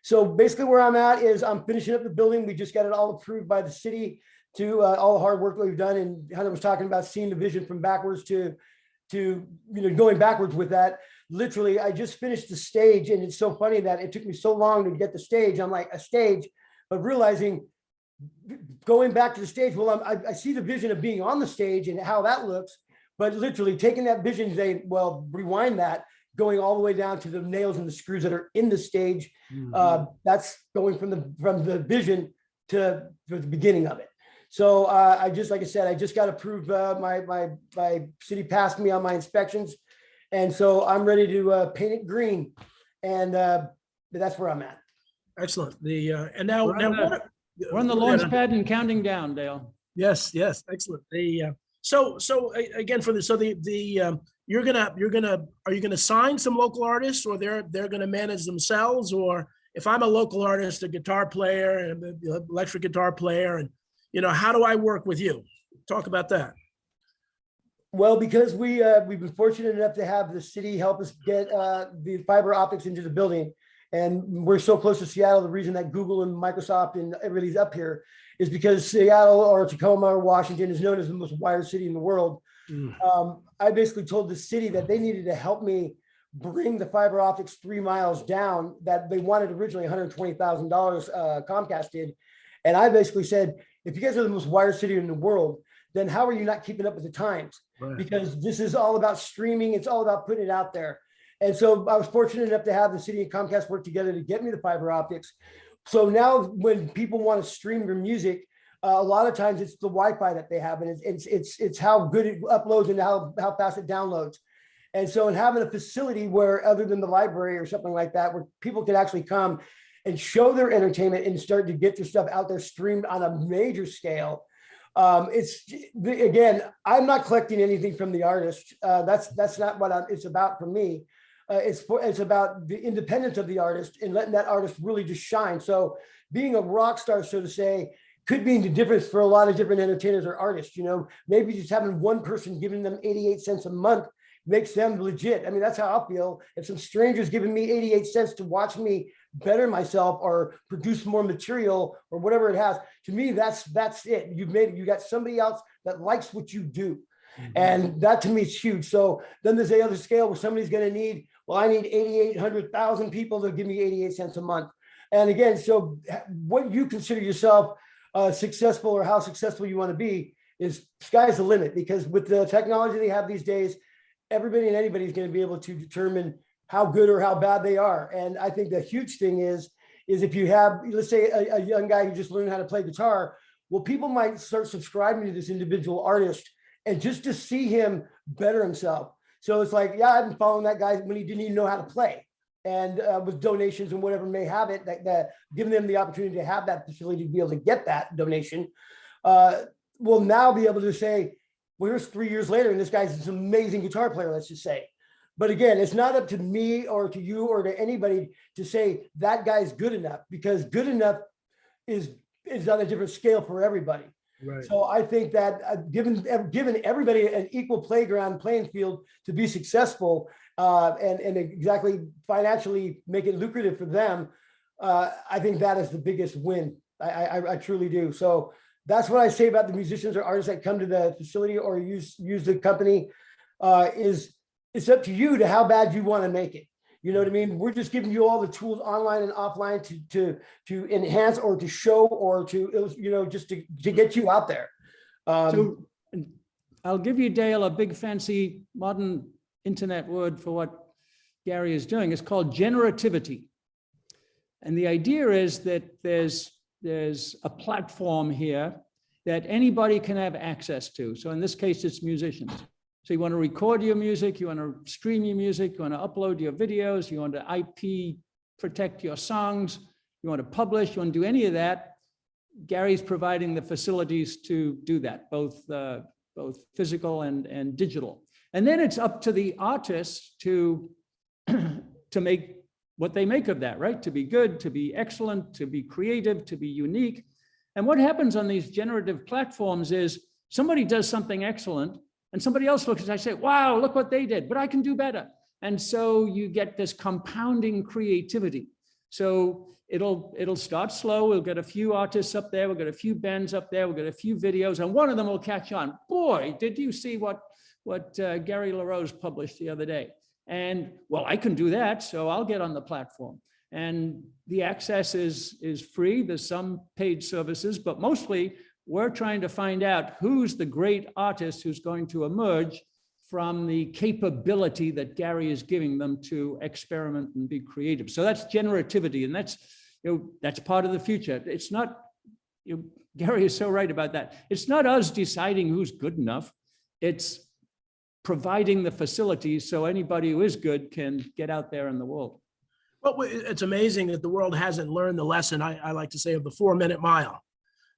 So basically where I'm at is I'm finishing up the building. We just got it all approved by the city to all the hard work that we've done. And Heather was talking about seeing the vision from backwards to going backwards with that. Literally, I just finished the stage, and it's so funny that it took me so long to get the stage. I'm like, a stage, but realizing going back to the stage, well, I see the vision of being on the stage and how that looks, but literally taking that vision and saying, well, rewind that, going all the way down to the nails and the screws that are in the stage. That's going from the vision to the beginning of it. So I just, like I said, I just got approved. My city passed me on my inspections. And so I'm ready to paint it green. And that's where I'm at. Excellent. And now, we're on the launch pad and counting down, Dale. Yes, excellent. So again, for are you gonna sign some local artists, or they're gonna manage themselves? Or if I'm a local artist, a guitar player and an electric guitar player, and how do I work with you? Talk about that. Well, because we've been fortunate enough to have the city help us get the fiber optics into the building, and we're so close to Seattle. The reason that Google and Microsoft and everybody's up here is because Seattle or Tacoma or Washington is known as the most wired city in the world. I basically told the city that they needed to help me bring the fiber optics 3 miles down, that they wanted originally $120,000 Comcast did. And I basically said, if you guys are the most wired city in the world, then how are you not keeping up with the times? Right. Because this is all about streaming. It's all about putting it out there. And so I was fortunate enough to have the city and Comcast work together to get me the fiber optics. So now when people want to stream their music, a lot of times it's the Wi-Fi that they have, and it's how good it uploads and how fast it downloads. And so in having a facility where, other than the library or something like that, where people can actually come and show their entertainment and start to get their stuff out there streamed on a major scale. Again, I'm not collecting anything from the artist. That's not what it's about for me. It's about the independence of the artist and letting that artist really just shine. So being a rock star, so to say, could mean the difference for a lot of different entertainers or artists. Maybe just having one person giving them 88 cents a month makes them legit. I mean, that's how I feel. If some stranger's giving me 88 cents to watch me better myself or produce more material or whatever it has, to me, that's it. You got somebody else that likes what you do. And that to me is huge. So then there's the other scale where somebody's going to need, well, I need 8,800,000 people to give me 88 cents a month. And again, so what you consider yourself successful, or how successful you want to be, is sky's the limit, because with the technology they have these days, everybody and anybody is going to be able to determine how good or how bad they are. And I think the huge thing is if you have, let's say, a young guy who just learned how to play guitar, well, people might start subscribing to this individual artist and just to see him better himself. So it's like, yeah, I've been following that guy when he didn't even know how to play, and with donations and whatever may have it, that giving them the opportunity to have that facility to be able to get that donation, will now be able to say, well, here's 3 years later, and this guy's this amazing guitar player, let's just say. But again, it's not up to me or to you or to anybody to say that guy's good enough, because good enough is on a different scale for everybody. Right. So I think that given everybody an equal playing field to be successful, and exactly financially make it lucrative for them, I think that is the biggest win. I truly do. So that's what I say about the musicians or artists that come to the facility or use the company. Is it's up to you to how bad you want to make it. You know what I mean? We're just giving you all the tools online and offline to enhance or to show or to, just to get you out there. So I'll give you, Dale, a big fancy modern internet word for what Gary is doing. It's called generativity. And the idea is that there's a platform here that anybody can have access to. So in this case, it's musicians. So you want to record your music, you want to stream your music, you want to upload your videos, you want to IP protect your songs, you want to publish, you want to do any of that. Gary's providing the facilities to do that, both physical and digital. And then it's up to the artists to make what they make of that, right? To be good, to be excellent, to be creative, to be unique. And what happens on these generative platforms is somebody does something excellent, and somebody else looks and I say, wow, look what they did, but I can do better. And so you get this compounding creativity. So it'll start slow. We'll get a few artists up there. We'll get a few bands up there. We'll get a few videos, and one of them will catch on. Boy, did you see what Gary LaRose published the other day? And well, I can do that, so I'll get on the platform. And the access is free. There's some paid services, but mostly we're trying to find out who's the great artist who's going to emerge from the capability that Gary is giving them to experiment and be creative. So that's generativity, and that's part of the future. It's not, Gary is so right about that. It's not us deciding who's good enough. It's providing the facilities so anybody who is good can get out there in the world. Well, it's amazing that the world hasn't learned the lesson, I like to say, of the 4-minute mile.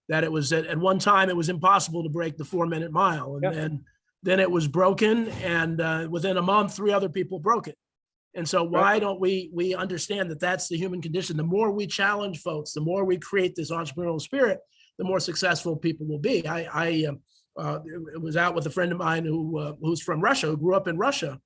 That it was at one time, it was impossible to break the 4-minute mile. And then it was broken. And within a month, 3 other people broke it. And so why don't we understand that that's the human condition? The more we challenge folks, the more we create this entrepreneurial spirit, the more successful people will be. I was out with a friend of mine who's from Russia, who grew up in Russia.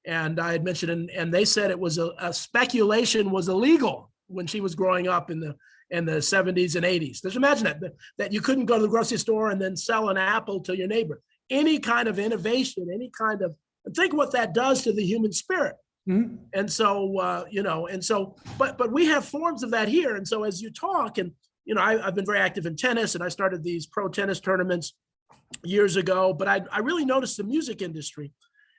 And I had mentioned, and they said it was a speculation was illegal when she was growing up in the 70s and 80s. Just imagine that you couldn't go to the grocery store and then sell an apple to your neighbor. Any kind of innovation, any kind of, and think what that does to the human spirit. Mm-hmm. And so, but we have forms of that here. And so as you talk, and, I've been very active in tennis, and I started these pro tennis tournaments years ago, but I really noticed the music industry.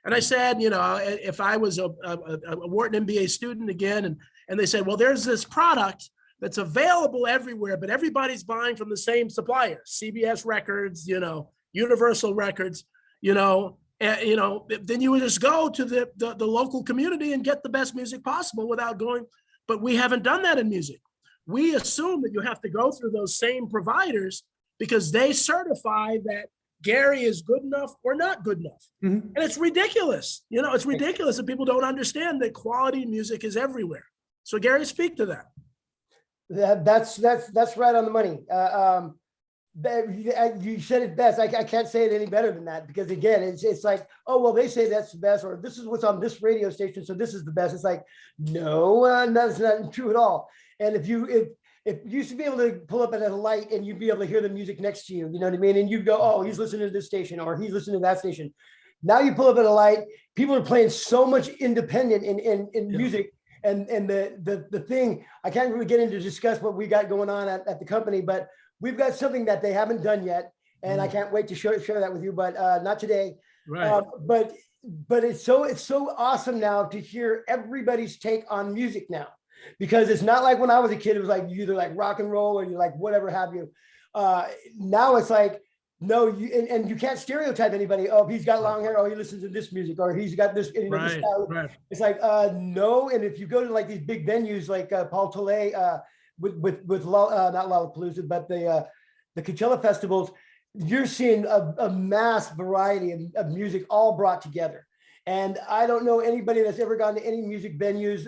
And I said, if I was a Wharton MBA student again, and they said, well, there's this product that's available everywhere, but everybody's buying from the same supplier, CBS Records, Universal Records, then you would just go to the local community and get the best music possible without going. But we haven't done that in music. We assume that you have to go through those same providers because they certify that Gary is good enough or not good enough. Mm-hmm. And it's ridiculous. It's ridiculous that people don't understand that quality music is everywhere. So Gary, speak to that. That's right on the money. You said it best. I can't say it any better than that, because again, it's like, oh, well, they say that's the best, or this is what's on this radio station, so this is the best. It's like, no, that's not true at all. And if you used to be able to pull up at a light and you'd be able to hear the music next to you, you know what I mean? And you'd go, oh, he's listening to this station, or he's listening to that station. Now you pull up at a light, people are playing so much independent in music. And the thing, I can't really get into discuss what we got going on at the company, but we've got something that they haven't done yet. And I can't wait to share that with you, but not today. Right. But it's so awesome now to hear everybody's take on music now. Because it's not like when I was a kid, it was like you either like rock and roll or you like whatever have you. Now it's like, no, and you can't stereotype anybody. Oh, he's got long hair. Oh, he listens to this music, or he's got this. This style. Right. It's like, no. And if you go to like these big venues like Paul Tollet with not Lollapalooza, but the Coachella festivals, you're seeing a mass variety of music all brought together. And I don't know anybody that's ever gone to any music venues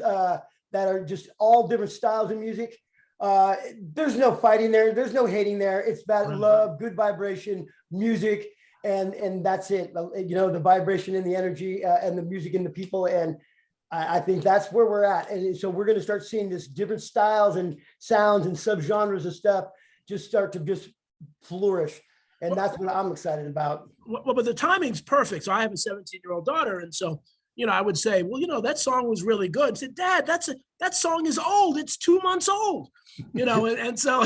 that are just all different styles of music. There's no fighting there. There's no hating there. It's about love, good vibration, music, and that's it. The vibration and the energy and the music and the people. And I think that's where we're at. And so we're going to start seeing this different styles and sounds and subgenres of stuff just start to just flourish. And that's what I'm excited about. Well, but the timing's perfect. So I have a 17-year-old daughter. And so, I would say, well, that song was really good. I said, Dad, that song is old. It's 2 months old, and so,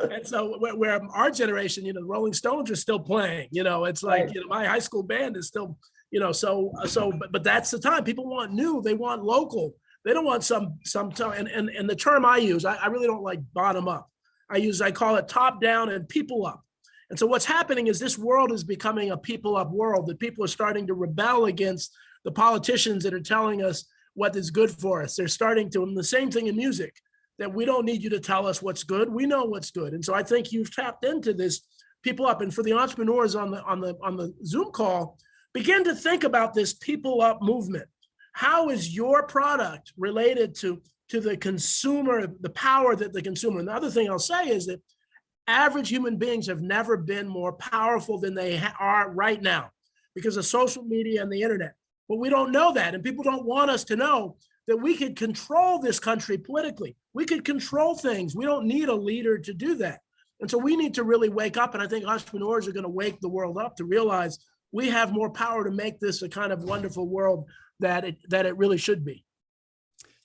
and so where our generation, the Rolling Stones are still playing, it's like, my high school band is still, but that's the time. People want new, they want local. They don't want some and the term I use, I really don't like bottom up. I call it top down and people up. And so what's happening is this world is becoming a people up world, that people are starting to rebel against the politicians that are telling us what is good for us. They're starting to, and the same thing in music, that we don't need you to tell us what's good. We know what's good. And so I think you've tapped into this people up. And for the entrepreneurs on the Zoom call, begin to think about this people up movement. How is your product related to the consumer, the power that the consumer, and the other thing I'll say is that average human beings have never been more powerful than they are right now because of social media and the internet. But we don't know that. And people don't want us to know that we could control this country politically. We could control things. We don't need a leader to do that. And so we need to really wake up. And I think entrepreneurs are going to wake the world up to realize we have more power to make this a kind of wonderful world that it really should be.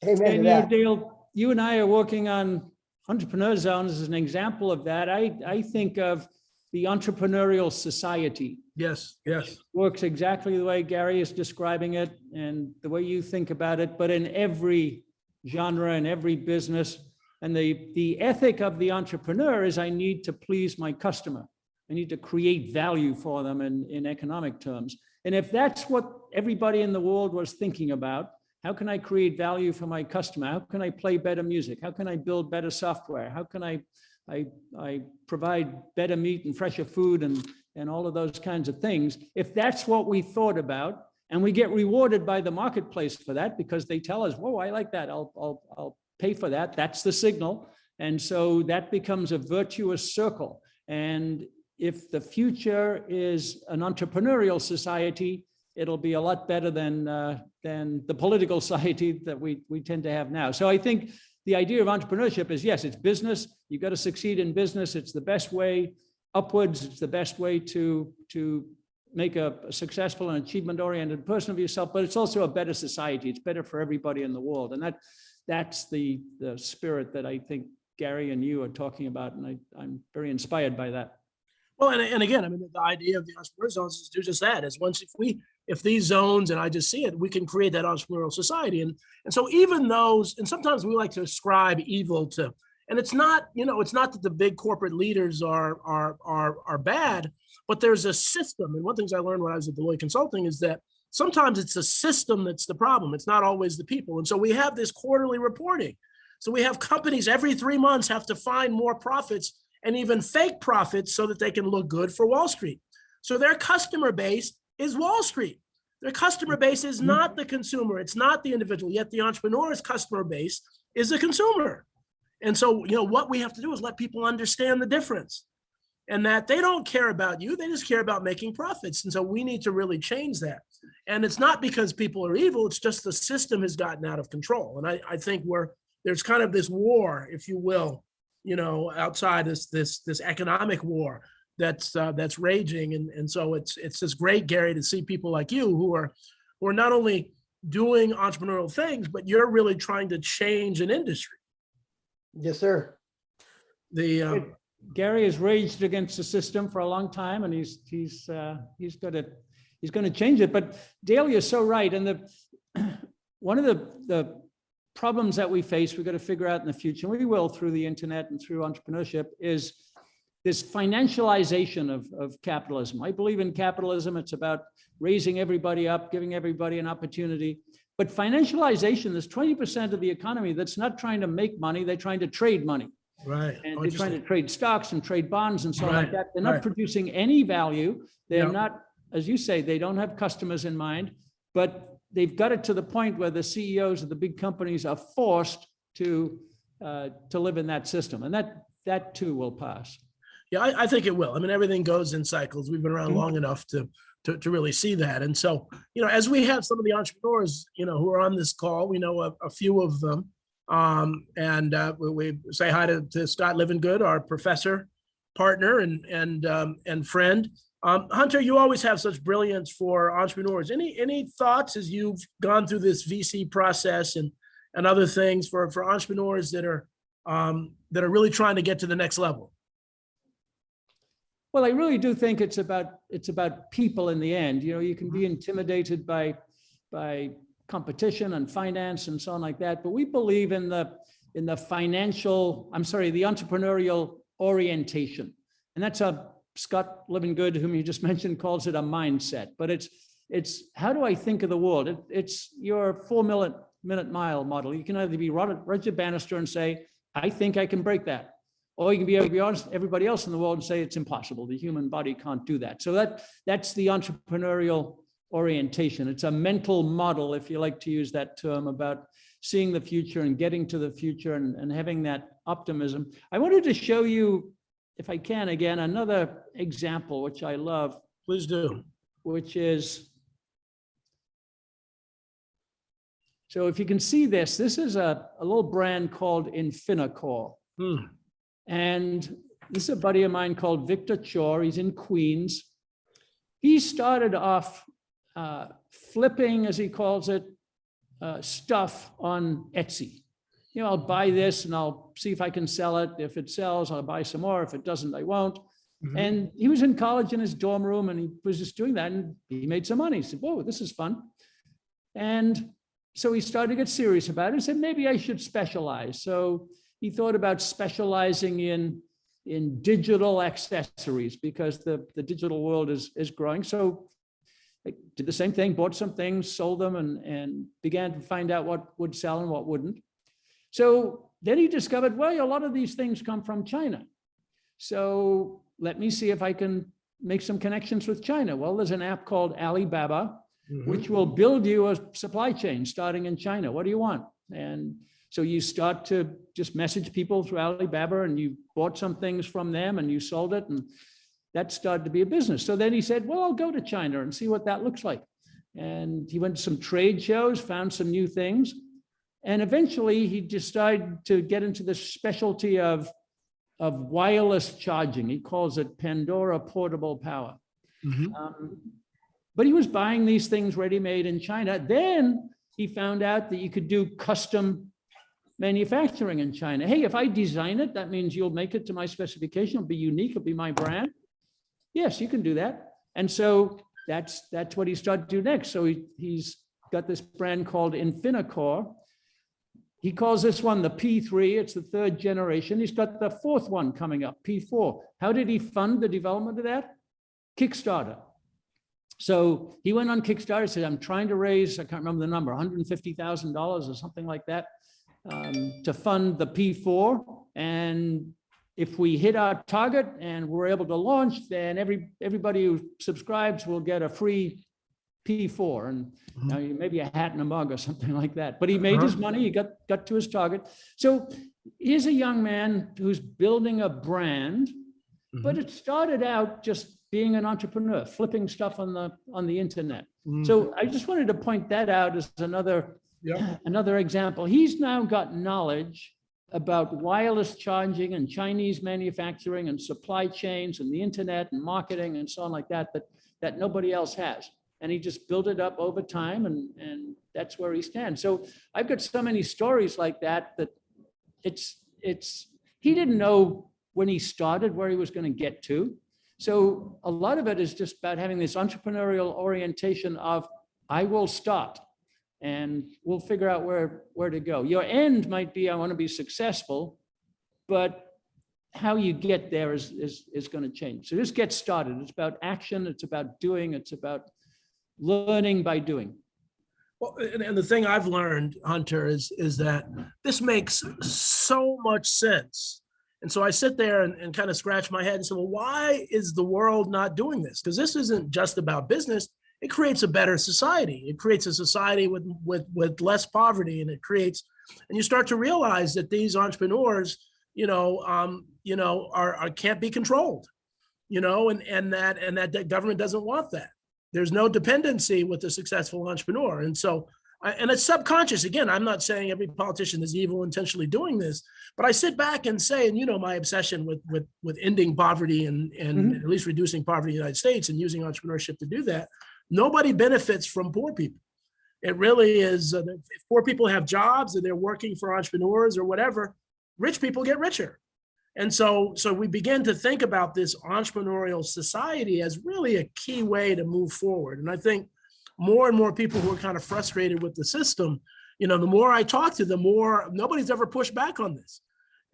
Amen to And that. Dale, you and I are working on Entrepreneur Zones as an example of that. I think of the Entrepreneurial Society. Yes, yes. Works exactly the way Gary is describing it and the way you think about it, but in every genre and every business. And the ethic of the entrepreneur is I need to please my customer. I need to create value for them in economic terms. And if that's what everybody in the world was thinking about, how can I create value for my customer? How can I play better music? How can I build better software? How can I provide better meat and fresher food and all of those kinds of things? If that's what we thought about, and we get rewarded by the marketplace for that because they tell us, whoa, I like that, I'll pay for that. That's the signal. And so that becomes a virtuous circle. And if the future is an entrepreneurial society, it'll be a lot better than the political society that we tend to have now. So I think the idea of entrepreneurship is, yes, it's business. You've got to succeed in business. It's the best way upwards. It's the best way to make a successful and achievement-oriented person of yourself, but it's also a better society. It's better for everybody in the world. And that's the spirit that I think Gary and you are talking about. And I'm very inspired by that. Well, and again, I mean, the idea of the entrepreneur zones is to do just that. Is once if these zones, and I just see it, we can create that entrepreneurial society. And so even those, and sometimes we like to ascribe evil to, and it's not, it's not that the big corporate leaders are bad, but there's a system. And one of the things I learned when I was at Deloitte Consulting is that sometimes it's a system that's the problem. It's not always the people. And so we have this quarterly reporting. So we have companies every 3 months have to find more profits and even fake profits so that they can look good for Wall Street. So their customer base is Wall Street. Their customer base is not the consumer. It's not the individual, yet the entrepreneur's customer base is the consumer. And so, what we have to do is let people understand the difference and that they don't care about you. They just care about making profits. And so we need to really change that. And it's not because people are evil. It's just the system has gotten out of control. And I think there's kind of this war, if you will, outside this economic war that's raging. And so it's just great, Gary, to see people like you who are not only doing entrepreneurial things, but you're really trying to change an industry. Yes, sir. Gary has raged against the system for a long time, and he's going to change it. But Dale, you're so right. And one of the problems that we face, we've got to figure out in the future, and we will through the internet and through entrepreneurship, is this financialization of capitalism. I believe in capitalism. It's about raising everybody up, giving everybody an opportunity. But financialization, there's 20% of the economy that's not trying to make money, they're trying to trade money. Right. And they're trying to trade stocks and trade bonds and so on like that. They're not producing any value. They're not, as you say, they don't have customers in mind, but they've got it to the point where the CEOs of the big companies are forced to live in that system. And that too will pass. Yeah, I think it will. I mean, everything goes in cycles. We've been around long enough to really see that. And so, as we have some of the entrepreneurs, who are on this call, we know a few of them. And we say hi to Scott Livingood, our professor, partner, and friend. Hunter, you always have such brilliance for entrepreneurs. Any thoughts as you've gone through this VC process and other things for entrepreneurs that are really trying to get to the next level? Well, I really do think it's about people in the end. You can be intimidated by competition and finance and so on like that, but we believe in the entrepreneurial orientation, and that's Scott Livingood, whom you just mentioned, calls it a mindset. But it's how do I think of the world? It's your 4-minute mile model. You can either be Roger Bannister and say, I think I can break that. Or you can be honest, everybody else in the world and say it's impossible. The human body can't do that. So that's the entrepreneurial orientation. It's a mental model, if you like to use that term, about seeing the future and getting to the future and having that optimism. I wanted to show you, if I can, again, another example, which I love. Please do. Which is So if you can see this, this is a little brand called Infinical. And this is a buddy of mine called Victor Chor. He's in Queens. He started off flipping, as he calls it, stuff on Etsy. You know, I'll buy this and I'll see if I can sell it. If it sells, I'll buy some more. If it doesn't, I won't. And he was in college in his dorm room and he was just doing that and he made some money. He said, whoa, this is fun. And so he started to get serious about it and said, maybe I should specialize. So he thought about specializing in digital accessories because the digital world is growing. So I did the same thing, bought some things, sold them, and began to find out what would sell and what wouldn't. So then he discovered, well, a lot of these things come from China. So let me see if I can make some connections with China. Well, there's an app called Alibaba, which will build you a supply chain starting in China. What do you want? And so you start to just message people through Alibaba and you bought some things from them and you sold it. And that started to be a business. So then he said, well, I'll go to China and see what that looks like. And he went to some trade shows, found some new things. And eventually he decided to get into the specialty of wireless charging. He calls it Pandora Portable Power. But he was buying these things ready-made in China. Then he found out that you could do custom manufacturing in China. Hey, if I design it, that means you'll make it to my specification. It'll be unique. It'll be my brand. Yes, you can do that. And so that's what he started to do next. So he's got this brand called Infinical. He calls this one the P3. It's the third generation. He's got the fourth one coming up, P4. How did he fund the development of that? Kickstarter. So he went on Kickstarter, said, I'm trying to raise, I can't remember the number, $150,000 or something like that, to fund the P4. And if we hit our target and we're able to launch, then everybody who subscribes will get a free P4 and maybe a hat and a mug or something like that. But he made his money, he got to his target. So here's a young man who's building a brand, but it started out just being an entrepreneur, flipping stuff on the internet. So I just wanted to point that out as another example. He's now got knowledge about wireless charging and Chinese manufacturing and supply chains and the internet and marketing and so on like that nobody else has. And he just built it up over time and that's where he stands. So I've got so many stories like that he didn't know when he started where he was going to get to. So a lot of it is just about having this entrepreneurial orientation of, I will start and we'll figure out where to go. Your end might be, I want to be successful, but how you get there is going to change. So just get started. It's about action. It's about doing. It's about learning by doing. Well, and the thing I've learned, Hunter, is that this makes so much sense. And so I sit there and kind of scratch my head and say, well, why is the world not doing this? Because this isn't just about business. It creates a better society. It creates a society with less poverty, and and you start to realize that these entrepreneurs, can't be controlled, and that the government doesn't want that. There's no dependency with a successful entrepreneur. And so, and it's subconscious. Again, I'm not saying every politician is evil intentionally doing this, but I sit back and say, and my obsession with ending poverty and at least reducing poverty in the United States and using entrepreneurship to do that, nobody benefits from poor people. It really is, if poor people have jobs and they're working for entrepreneurs or whatever, rich people get richer. And so we begin to think about this entrepreneurial society as really a key way to move forward. And I think more and more people who are kind of frustrated with the system, the more I talk to them, more nobody's ever pushed back on this.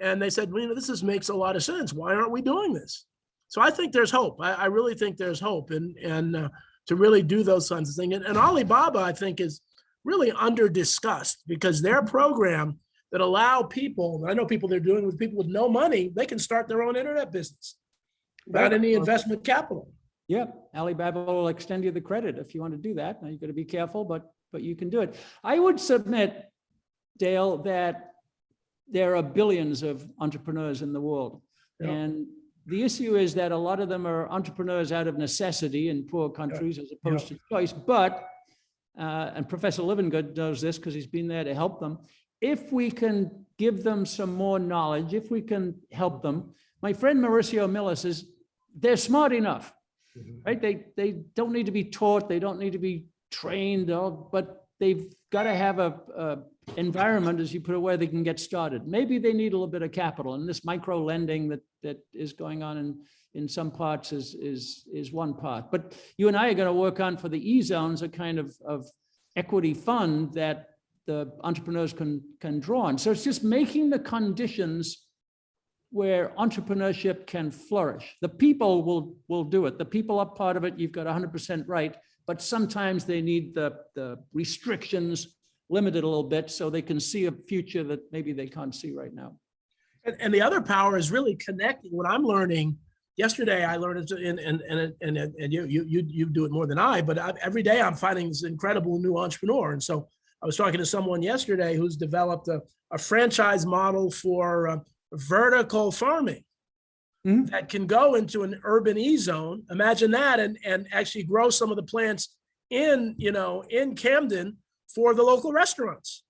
And they said, well, this makes a lot of sense. Why aren't we doing this? So I think there's hope. I really think there's hope and to really do those kinds of things. And Alibaba, I think, is really under discussed because their program that allow people, I know people they're doing with people with no money, they can start their own internet business without any investment capital. Yeah, Alibaba will extend you the credit if you want to do that. Now you've got to be careful, but you can do it. I would submit, Dale, that there are billions of entrepreneurs in the world. Yeah. And the issue is that a lot of them are entrepreneurs out of necessity in poor countries as opposed to choice. But and Professor Livingood knows this because he's been there to help them. If we can give them some more knowledge, if we can help them, my friend Mauricio Miller says they're smart enough, right? They don't need to be taught, they don't need to be trained, but they've got to have a environment, as you put it, where they can get started. Maybe they need a little bit of capital, and this micro lending that is going on in some parts is one part. But you and I are going to work on, for the E-zones, a kind of equity fund that the entrepreneurs can draw on. So it's just making the conditions where entrepreneurship can flourish. The people will do it. The people are part of it. You've got 100% right. But sometimes they need the restrictions limited a little bit so they can see a future that maybe they can't see right now. And the other power is really connecting. What I'm learning, yesterday I learned, and you do it more than I, but every day I'm finding this incredible new entrepreneur. And so I was talking to someone yesterday who's developed a franchise model for vertical farming that can go into an urban E-zone. Imagine that, and actually grow some of the plants in Camden for the local restaurants.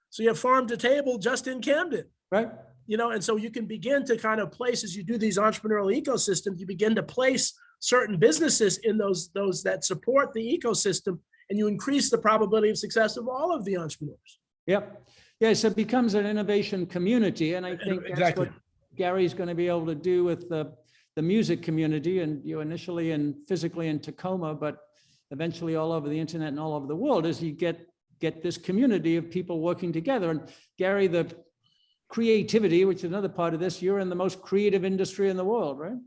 So you have farm to table just in Camden. Right. And so you can begin to kind of place, as you do these entrepreneurial ecosystems, you begin to place certain businesses in those that support the ecosystem, and you increase the probability of success of all of the entrepreneurs. Yep. Yeah, so it becomes an innovation community. And I think that's what Gary's going to be able to do with the music community, and initially and physically in Tacoma, but eventually all over the internet and all over the world, as you get this community of people working together. And Gary, the creativity, which is another part of this, you're in the most creative industry in the world, right?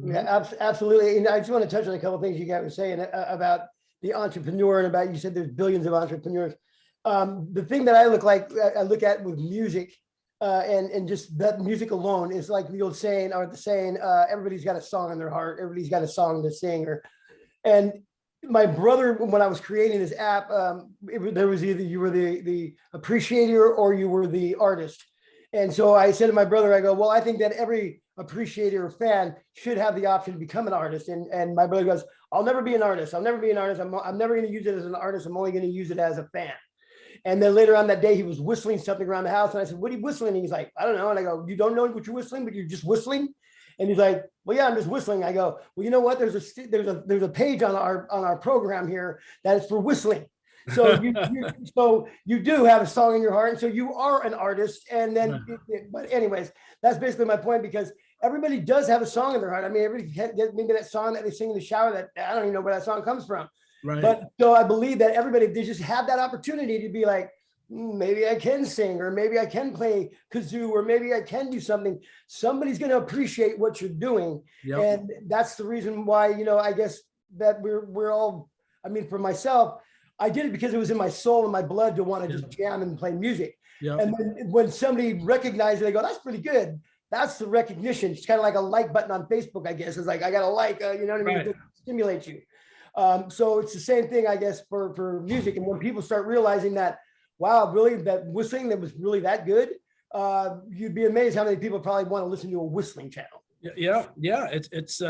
Yeah, absolutely. And I just want to touch on a couple of things you guys were saying about the entrepreneur, and about, you said there's billions of entrepreneurs. The thing that I look at with music, and just that music alone is like the old saying, or the saying, everybody's got a song in their heart, everybody's got a song to sing. And my brother, when I was creating this app, there was either you were the appreciator or you were the artist. And so I said to my brother, I go, well, I think that every appreciator or fan should have the option to become an artist. And my brother goes, I'll never be an artist. I'll never be an artist. I'm never going to use it as an artist. I'm only going to use it as a fan. And then later on that day, he was whistling something around the house. And I said, what are you whistling? And he's like, I don't know. And I go, you don't know what you're whistling, but you're just whistling? And he's like, well, yeah, I'm just whistling. I go, well, you know what? There's a page on our program here that is for whistling. So you do have a song in your heart. And so you are an artist. And then, but anyways, that's basically my point, because everybody does have a song in their heart. I mean, everybody gets maybe that song that they sing in the shower that I don't even know where that song comes from. Right. But so I believe that everybody, they just have that opportunity to be like, maybe I can sing, or maybe I can play kazoo, or maybe I can do something. Somebody's going to appreciate what you're doing. Yep. And that's the reason why, I guess that we're all, I mean, for myself, I did it because it was in my soul and my blood to want to just jam and play music. Yep. And then when somebody recognizes it, they go, that's pretty good. That's the recognition. It's kind of like a like button on Facebook, I guess. It's like, I got a like, you know what I mean? Right. It stimulates you. So it's the same thing, I guess, for music. And when people start realizing that, wow, really, that whistling that was really that good, you'd be amazed how many people probably want to listen to a whistling channel. Yeah. It's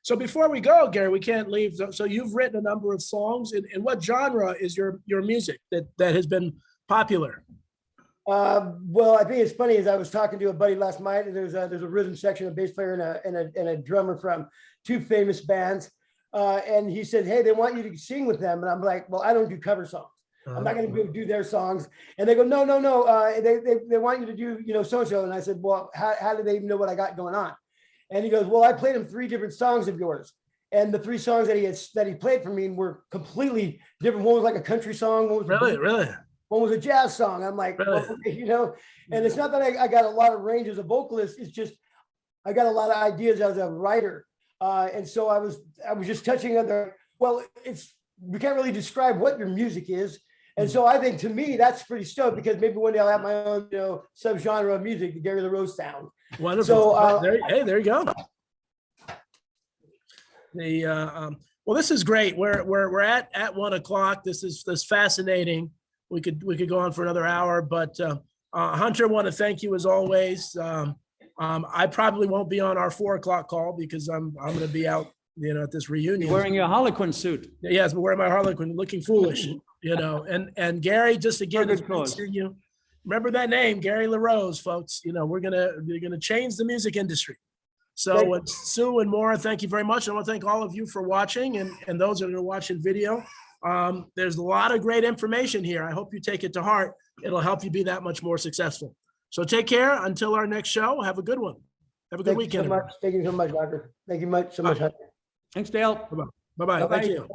so before we go, Gary, we can't leave. So you've written a number of songs. In what genre is your music that has been popular? Well, I think it's funny, as I was talking to a buddy last night, and there's a rhythm section, a bass player and a drummer from two famous bands. And he said, hey, they want you to sing with them. And I'm like, well, I don't do cover songs. I'm not going to do their songs. And they go, no. They want you to do, so-and-so. And I said, well, how do they even know what I got going on? And he goes, well, I played him 3 different songs of yours. And the 3 songs that he played for me were completely different. One was like a country song. One was really. One was a jazz song. I'm like, really? Well, and it's not that I got a lot of range as a vocalist. It's just, I got a lot of ideas as a writer. And so I was just touching on we can't really describe what your music is. And so I think, to me, that's pretty stoked, because maybe one day I'll have my own, subgenre of music, the Gary LaRose sound. Wonderful. So, there you go. Well, this is great. We're at 1 o'clock. This is fascinating. We could go on for another hour, but Hunter, want to thank you as always. I probably won't be on our 4 o'clock call because I'm going to be out, at this reunion. You're wearing your Harlequin suit. Yes, but wearing my Harlequin, looking foolish. you know, and Gary, just again, For a it's good great cause. seeing you. Remember that name, Gary LaRose, folks. You know, we're gonna change the music industry. So Great. Sue and Maura, thank you very much. I want to thank all of you for watching and those that are watching video. There's a lot of great information here. I hope you take it to heart. It'll help you be that much more successful. So take care until our next show. Have a good one. Have a good Thank you weekend. so much. Thank you so much, Doctor. Thank you so much. Thanks, Dale. Bye-bye. Thank Bye-bye. you.